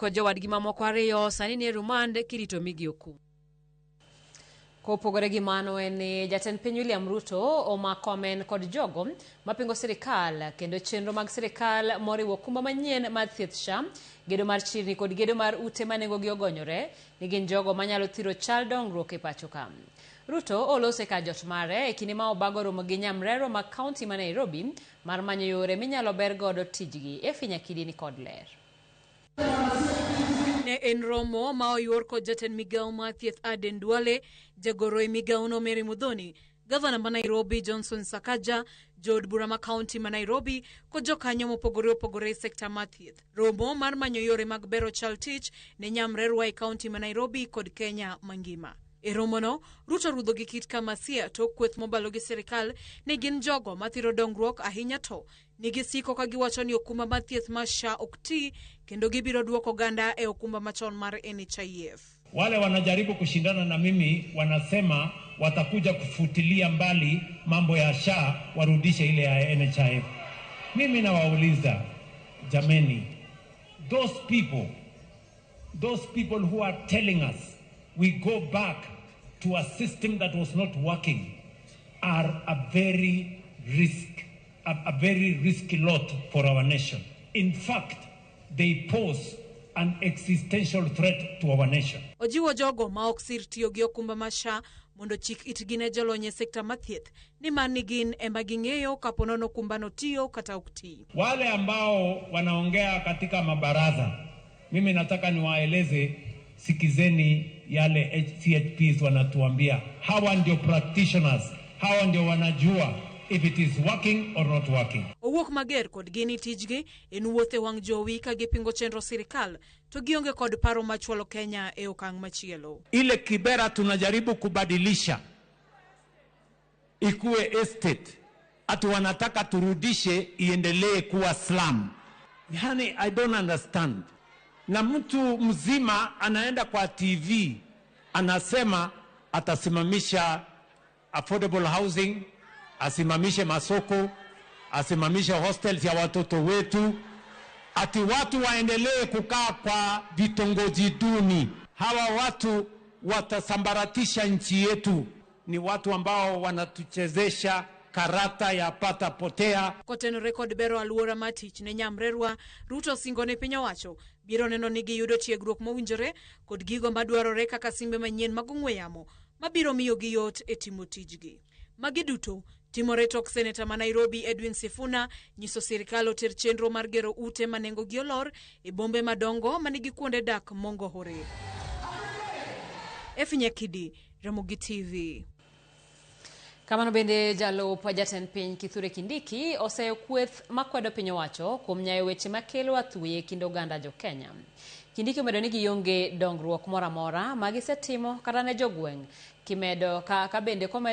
Ko jowadgi mamoko ariyo sani ni rumande kirito migioku. Kopogore gi mano en ni jatend piny William Ruto omako amen kod jogo mapingo sirikal kendo chenro mag sirikal moriwo okumba manyien mar thieth SHA, gedo mar chirni kod gedo mar ute manengogi ogonyore ni gin jogo manyalo thiro chal dongruok e pacho ka. Ruto olose ka jot mare e kinde ma obago romo gi nyamrero mag kaunti ma Nairobi mar manyo yore minyalo ber godo tijgi e Finya Kidini kod ler. Ne en romo ma oyor kod jatend migao mar thieth Aden Duale, jagoro e migao no Mary Mudhoni, gavana ma Nairobi Johnson Sakaja, jood bura ma kaunti ma Nairobi kod jokanyo mopogore opogore sekta mar thieth. Romo mar manyo yore mag bero chal tich ne nyamrerwa e kaunti ma Nairobi kod Kenya mangima. E romono, Ruto rudho gi kit Kamasia tok kweth mobalo gi sirikal ne gin jogo mathiro dongruok ahinya to nigi siko ka giwacho ni okumba mar thieth mar SHA ok ti kendo gibiro duoko ganda e okumba machon mar NHIF. Wale wanajaribu kushindana na mimi wanasema watakuja kufutilia mbali mambo ya SHA warudishe ile ya NHIF. Mimi nawauliza, jameni, those people who are telling us we go back to a system that was not working are a very risky lot for our nation. In fact, they pose an existential threat to our nation. Ojiwo jogo ma ok sir tiyo gi okumba ma SHA mondo chik itgi ne jolony e sekta ma thieth ni man ni gin ema ging'eyo kapo nono okumba no tiyo kata ok ti. Wale ambao wanaongea katika mabaraza, mimi nataka niwaeleze, sikizeni yale CHPs wanatuambia. Hawa ndio practitioners, hawa ndio wanajua if it is working or not working. Owuok mager kod gini tijgi en wuothe wang' jowi ka gipingo chenro sirikal to gionge kod paro machwalo Kenya e okang' machielo. Ile Kibera tunajaribu kubadilisha ikuwe estate, ati wanataka turudishe iendelee kuwa slum. Yani I don't understand. Na mtu mzima anaenda kwa TV anasema atasimamisha affordable housing, asimamishe masoko, asimamishe hostels ya watoto wetu, ati watu waendelee kukaa kwa vitongoji duni. Hawa watu watasambaratisha nchi yetu. Ni watu ambao wanatuchezesha karata ya pata potea. Koteno rekod bero aluora matich ne nyamrerwa, Ruto singo ne piny owacho biro neno ni giyudo tiegruok mowinjore kod gigo madwarore kaka simbe manyien mag ong'we yamo mabiro miyo gi yot e timo tijgi. Magi duto timore tok seneta ma Nairobi Edwin Sifuna nyiso sirikal oter chenro mar gero ute manengo gi olor e bombe madongo manigi kuonde dak mongohore. E Finya Kidi, Ramogi TV. Kamano bende jalup jatend piny Kithure Kindiki oseyo kweth makwedo piny owacho kuom nyayo weche makelo athuye kind oganda jo Kenya. Kindiki omedo ni gionge dongruok mora mora magisetimo kata ne jogweng' kimedo ka bende komedo